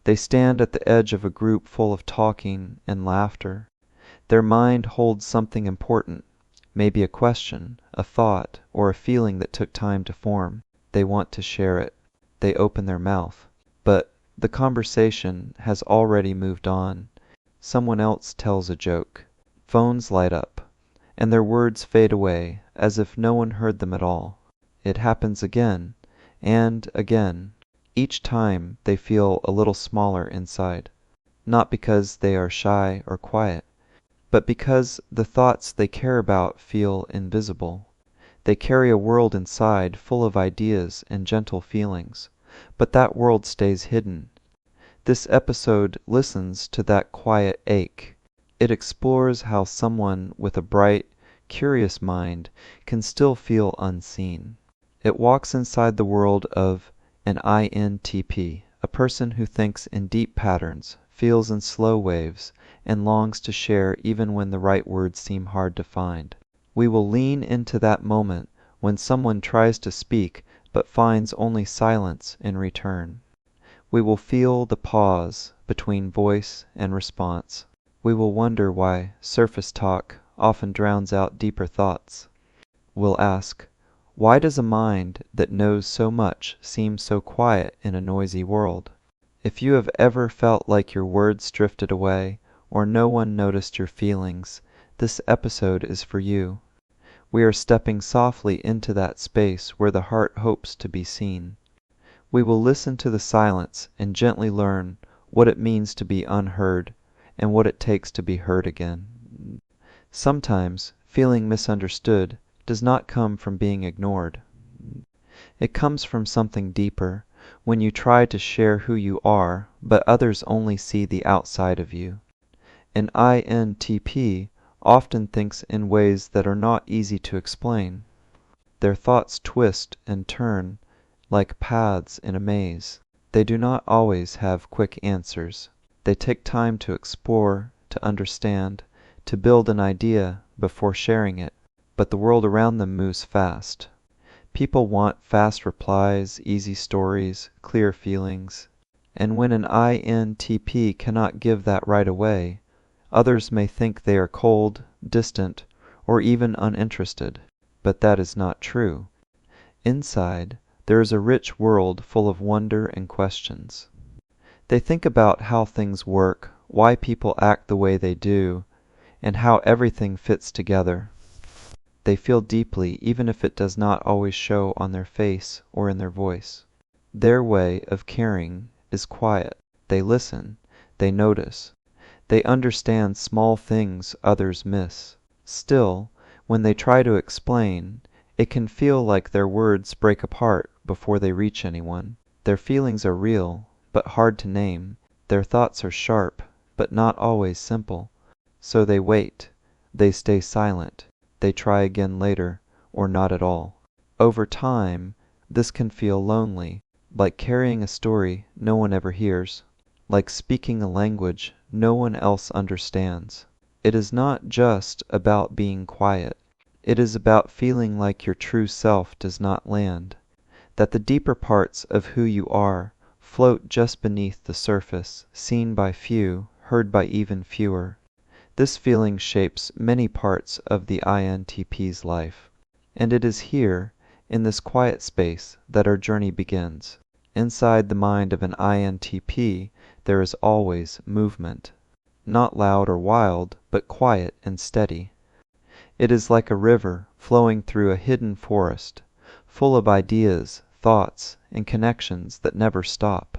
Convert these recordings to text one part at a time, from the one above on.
They stand at the edge of a group full of talking and laughter. Their mind holds something important, maybe a question, a thought, or a feeling that took time to form. They want to share it. They open their mouth. But the conversation has already moved on. Someone else tells a joke. Phones light up, and their words fade away as if no one heard them at all. It happens again and again. Each time they feel a little smaller inside, not because they are shy or quiet, but because the thoughts they care about feel invisible. They carry a world inside full of ideas and gentle feelings, but that world stays hidden. This episode listens to that quiet ache. It explores how someone with a bright, curious mind can still feel unseen. It walks inside the world of an INTP, a person who thinks in deep patterns, feels in slow waves, and longs to share even when the right words seem hard to find. We will lean into that moment when someone tries to speak but finds only silence in return. We will feel the pause between voice and response. We will wonder why surface talk often drowns out deeper thoughts. We'll ask, why does a mind that knows so much seem so quiet in a noisy world? If you have ever felt like your words drifted away, or no one noticed your feelings, this episode is for you. We are stepping softly into that space where the heart hopes to be seen. We will listen to the silence and gently learn what it means to be unheard and what it takes to be heard again. Sometimes feeling misunderstood does not come from being ignored. It comes from something deeper, when you try to share who you are, but others only see the outside of you. An INTP often thinks in ways that are not easy to explain. Their thoughts twist and turn like paths in a maze. They do not always have quick answers. They take time to explore, to understand, to build an idea before sharing it. But the world around them moves fast. People want fast replies, easy stories, clear feelings. And when an INTP cannot give that right away, others may think they are cold, distant, or even uninterested. But that is not true. Inside, there is a rich world full of wonder and questions. They think about how things work, why people act the way they do, and how everything fits together. They feel deeply even if it does not always show on their face or in their voice. Their way of caring is quiet. They listen. They notice. They understand small things others miss. Still, when they try to explain, it can feel like their words break apart before they reach anyone. Their feelings are real, but hard to name. Their thoughts are sharp, but not always simple. So they wait. They stay silent. They try again later, or not at all. Over time, this can feel lonely, like carrying a story no one ever hears, like speaking a language no one else understands. It is not just about being quiet. It is about feeling like your true self does not land, that the deeper parts of who you are float just beneath the surface, seen by few, heard by even fewer. This feeling shapes many parts of the INTP's life, and it is here, in this quiet space, that our journey begins. Inside the mind of an INTP, there is always movement, not loud or wild, but quiet and steady. It is like a river flowing through a hidden forest, full of ideas, thoughts, and connections that never stop.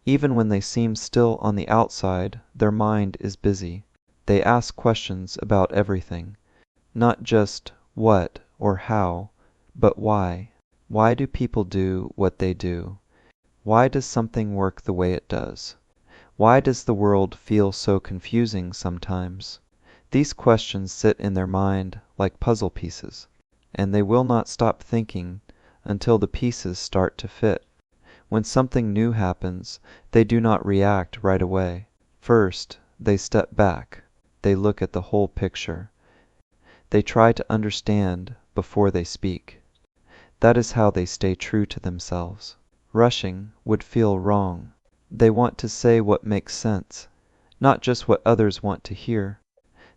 Even when they seem still on the outside, their mind is busy. They ask questions about everything, not just what or how, but why. Why do people do what they do? Why does something work the way it does? Why does the world feel so confusing sometimes? These questions sit in their mind like puzzle pieces, and they will not stop thinking until the pieces start to fit. When something new happens, they do not react right away. First, they step back. They look at the whole picture. They try to understand before they speak. That is how they stay true to themselves. Rushing would feel wrong. They want to say what makes sense, not just what others want to hear.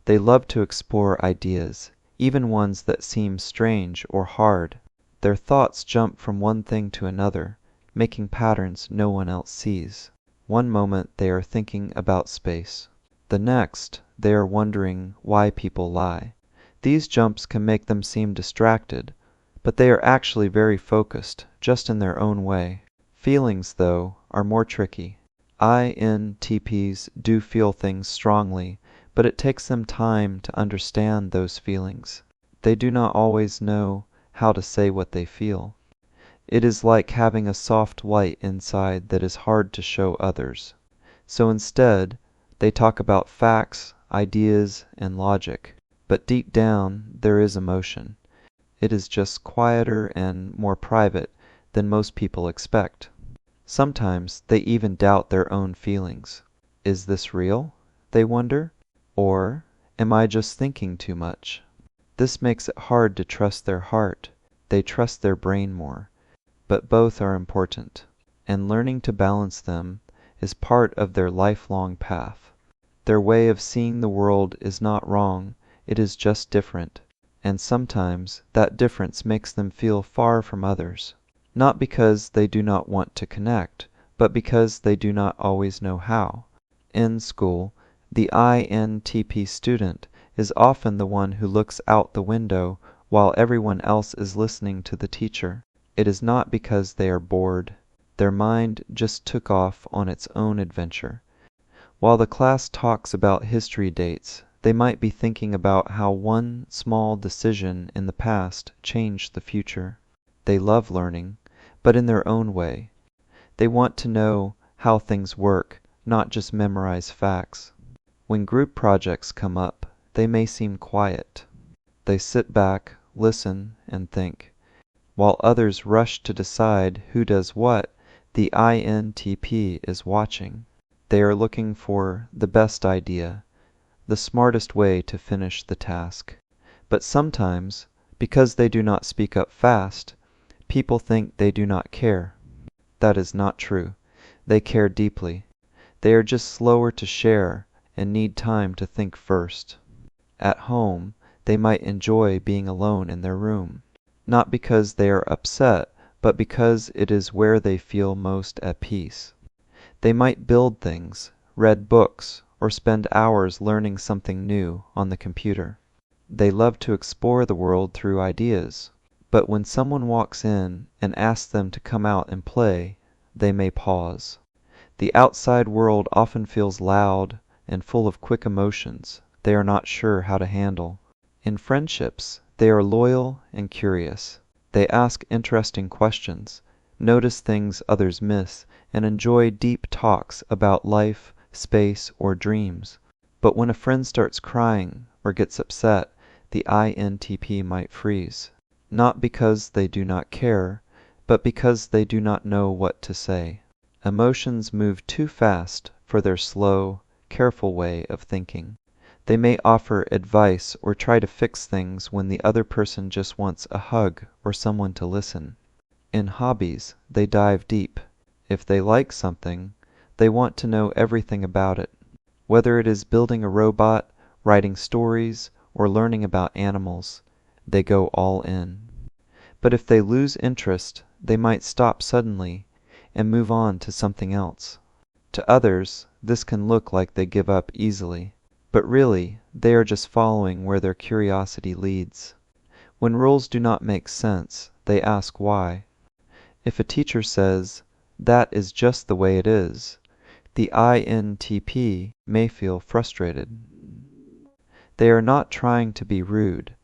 They love to explore ideas, even ones that seem strange or hard. Their thoughts jump from one thing to another, making patterns no one else sees. One moment they are thinking about space. The next, they are wondering why people lie. These jumps can make them seem distracted, but they are actually very focused, just in their own way. Feelings, though, are more tricky. INTPs do feel things strongly, but it takes them time to understand those feelings. They do not always know how to say what they feel. It is like having a soft light inside that is hard to show others. So instead, they talk about facts, ideas, and logic. But deep down, there is emotion. It is just quieter and more private than most people expect. Sometimes they even doubt their own feelings. Is this real? They wonder. Or am I just thinking too much? This makes it hard to trust their heart. They trust their brain more. But both are important, and learning to balance them is part of their lifelong path. Their way of seeing the world is not wrong, it is just different, and sometimes that difference makes them feel far from others. Not because they do not want to connect, but because they do not always know how. In school, the INTP student is often the one who looks out the window while everyone else is listening to the teacher. It is not because they are bored. Their mind just took off on its own adventure. While the class talks about history dates, they might be thinking about how one small decision in the past changed the future. They love learning, but in their own way. They want to know how things work, not just memorize facts. When group projects come up, they may seem quiet. They sit back, listen, and think. While others rush to decide who does what, the INTP is watching. They are looking for the best idea, the smartest way to finish the task. But sometimes, because they do not speak up fast, people think they do not care. That is not true. They care deeply. They are just slower to share and need time to think first. At home, they might enjoy being alone in their room, not because they are upset, but because it is where they feel most at peace. They might build things, read books, or spend hours learning something new on the computer. They love to explore the world through ideas, but when someone walks in and asks them to come out and play, they may pause. The outside world often feels loud and full of quick emotions they are not sure how to handle. In friendships, they are loyal and curious. They ask interesting questions, notice things others miss, and enjoy deep talks about life, space, or dreams. But when a friend starts crying or gets upset, the INTP might freeze. Not because they do not care, but because they do not know what to say. Emotions move too fast for their slow, careful way of thinking. They may offer advice or try to fix things when the other person just wants a hug or someone to listen. In hobbies, they dive deep. If they like something, they want to know everything about it. Whether it is building a robot, writing stories, or learning about animals, they go all in. But if they lose interest, they might stop suddenly and move on to something else. To others, this can look like they give up easily, but really, they are just following where their curiosity leads. When rules do not make sense, they ask why. If a teacher says, "That is just the way it is," the INTP may feel frustrated. They are not trying to be rude,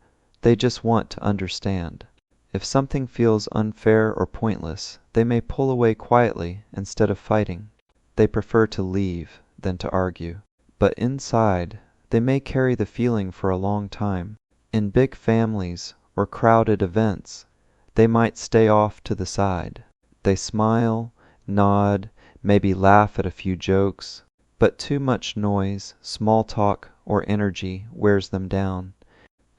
they just want to understand. If something feels unfair or pointless, they may pull away quietly instead of fighting. They prefer to leave than to argue. But inside, they may carry the feeling for a long time. In big families or crowded events, they might stay off to the side. They smile, nod, maybe laugh at a few jokes, but too much noise, small talk, or energy wears them down.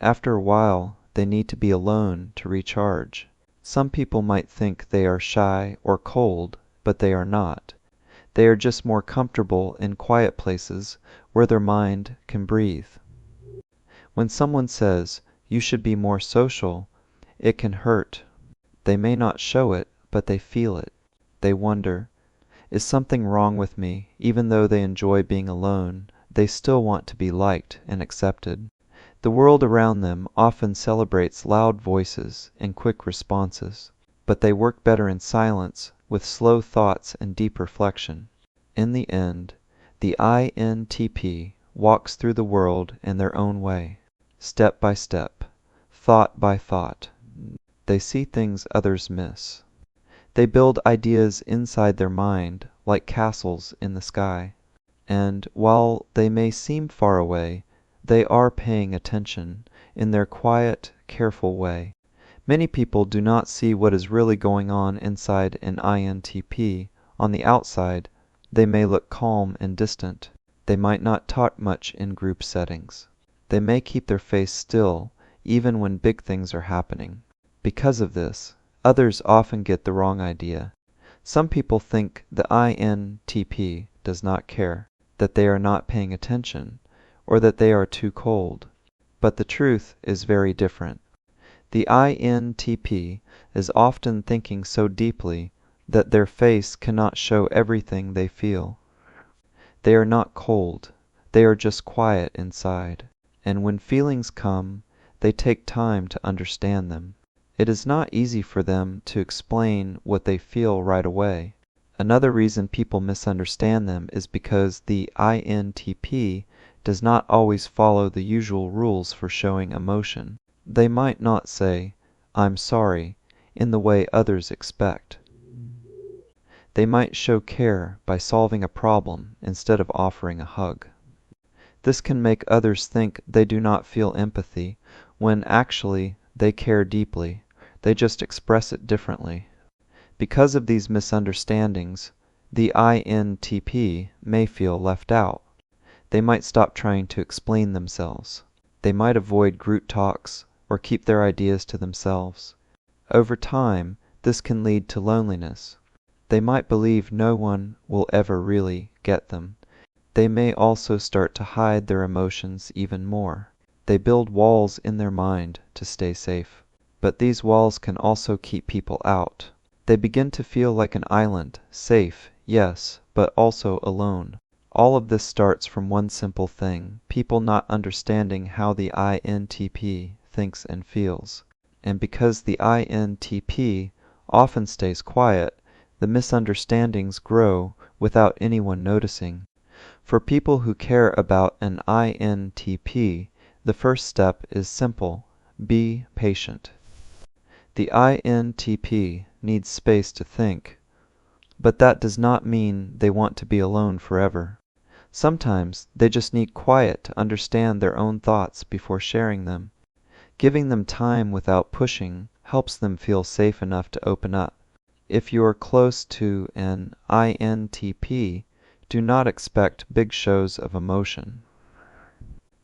After a while, they need to be alone to recharge. Some people might think they are shy or cold, but they are not. They are just more comfortable in quiet places where their mind can breathe. When someone says, "You should be more social," it can hurt. They may not show it, but they feel it. They wonder, is something wrong with me? Even though they enjoy being alone, they still want to be liked and accepted. The world around them often celebrates loud voices and quick responses, but they work better in silence with slow thoughts and deep reflection. In the end, the INTP walks through the world in their own way, step by step, thought by thought. They see things others miss. They build ideas inside their mind like castles in the sky. And while they may seem far away, they are paying attention in their quiet, careful way. Many people do not see what is really going on inside an INTP. On the outside, they may look calm and distant. They might not talk much in group settings. They may keep their face still even when big things are happening. Because of this, others often get the wrong idea. Some people think the INTP does not care, that they are not paying attention, or that they are too cold. But the truth is very different. The INTP is often thinking so deeply that their face cannot show everything they feel. They are not cold, they are just quiet inside, and when feelings come, they take time to understand them. It is not easy for them to explain what they feel right away. Another reason people misunderstand them is because the INTP does not always follow the usual rules for showing emotion. They might not say, "I'm sorry," in the way others expect. They might show care by solving a problem instead of offering a hug. This can make others think they do not feel empathy, when actually they care deeply. They just express it differently. Because of these misunderstandings, the INTP may feel left out. They might stop trying to explain themselves. They might avoid group talks or keep their ideas to themselves. Over time, this can lead to loneliness. They might believe no one will ever really get them. They may also start to hide their emotions even more. They build walls in their mind to stay safe. But these walls can also keep people out. They begin to feel like an island, safe, yes, but also alone. All of this starts from one simple thing, people not understanding how the INTP thinks and feels. And because the INTP often stays quiet, the misunderstandings grow without anyone noticing. For people who care about an INTP, the first step is simple: be patient. The INTP needs space to think, but that does not mean they want to be alone forever. Sometimes they just need quiet to understand their own thoughts before sharing them. Giving them time without pushing helps them feel safe enough to open up. If you are close to an INTP, do not expect big shows of emotion.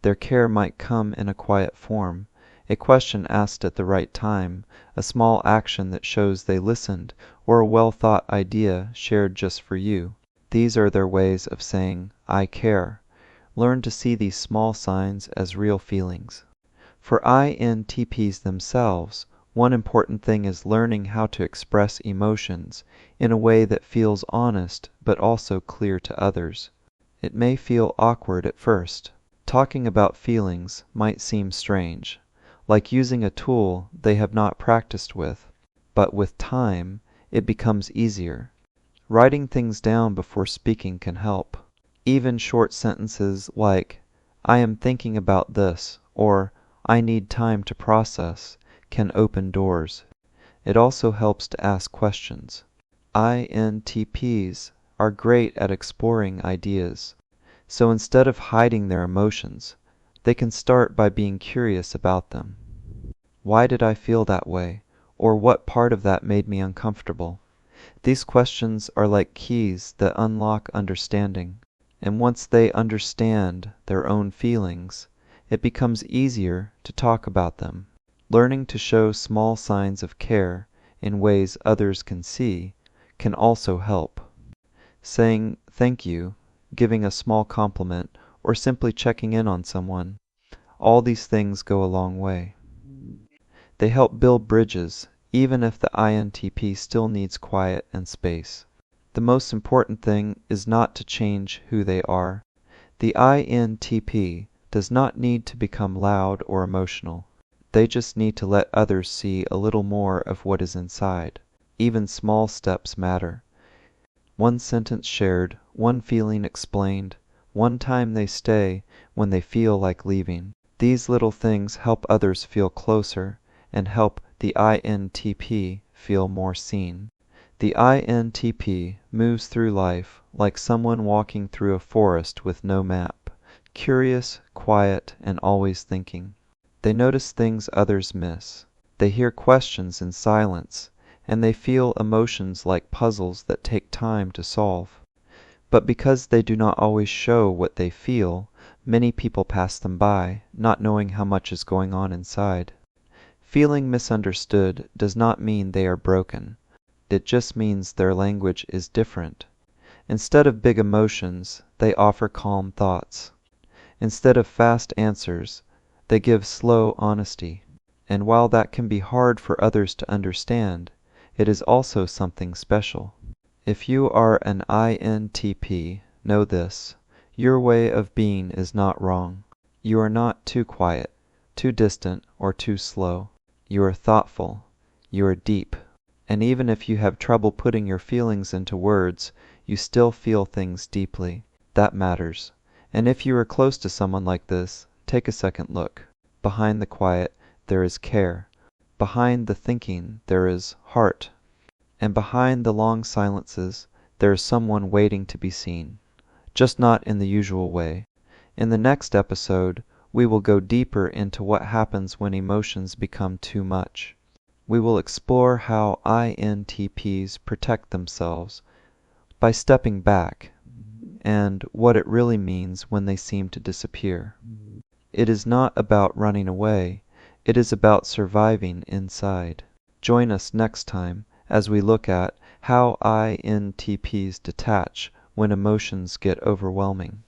Their care might come in a quiet form, a question asked at the right time, a small action that shows they listened, or a well-thought idea shared just for you. These are their ways of saying, "I care." Learn to see these small signs as real feelings. For INTPs themselves, one important thing is learning how to express emotions in a way that feels honest but also clear to others. It may feel awkward at first. Talking about feelings might seem strange, like using a tool they have not practiced with, but with time, it becomes easier. Writing things down before speaking can help. Even short sentences like, "I am thinking about this," or "I need time to process," can open doors. It also helps to ask questions. INTPs are great at exploring ideas, so instead of hiding their emotions, they can start by being curious about them. Why did I feel that way? Or what part of that made me uncomfortable? These questions are like keys that unlock understanding, and once they understand their own feelings, it becomes easier to talk about them. Learning to show small signs of care in ways others can see can also help. saying thank you, giving a small compliment, or simply checking in on someone. All these things go a long way. They help build bridges, even if the INTP still needs quiet and space. The most important thing is not to change who they are. The INTP does not need to become loud or emotional. They just need to let others see a little more of what is inside. Even small steps matter. One sentence shared, one feeling explained, one time they stay when they feel like leaving. These little things help others feel closer and help the INTP feel more seen. The INTP moves through life like someone walking through a forest with no map, curious, quiet, and always thinking. They notice things others miss. They hear questions in silence, and they feel emotions like puzzles that take time to solve. But because they do not always show what they feel, many people pass them by, not knowing how much is going on inside. Feeling misunderstood does not mean they are broken. It just means their language is different. Instead of big emotions, they offer calm thoughts. Instead of fast answers, they give slow honesty. And while that can be hard for others to understand, it is also something special. If you are an INTP, know this: your way of being is not wrong. You are not too quiet, too distant, or too slow. You are thoughtful. You are deep. And even if you have trouble putting your feelings into words, you still feel things deeply. That matters. And if you are close to someone like this, take a second look. Behind the quiet, there is care. Behind the thinking, there is heart. And behind the long silences, there is someone waiting to be seen. Just not in the usual way. In the next episode, we will go deeper into what happens when emotions become too much. We will explore how INTPs protect themselves by stepping back, and what it really means when they seem to disappear. It is not about running away, it is about surviving inside. Join us next time as we look at how INTPs detach when emotions get overwhelming.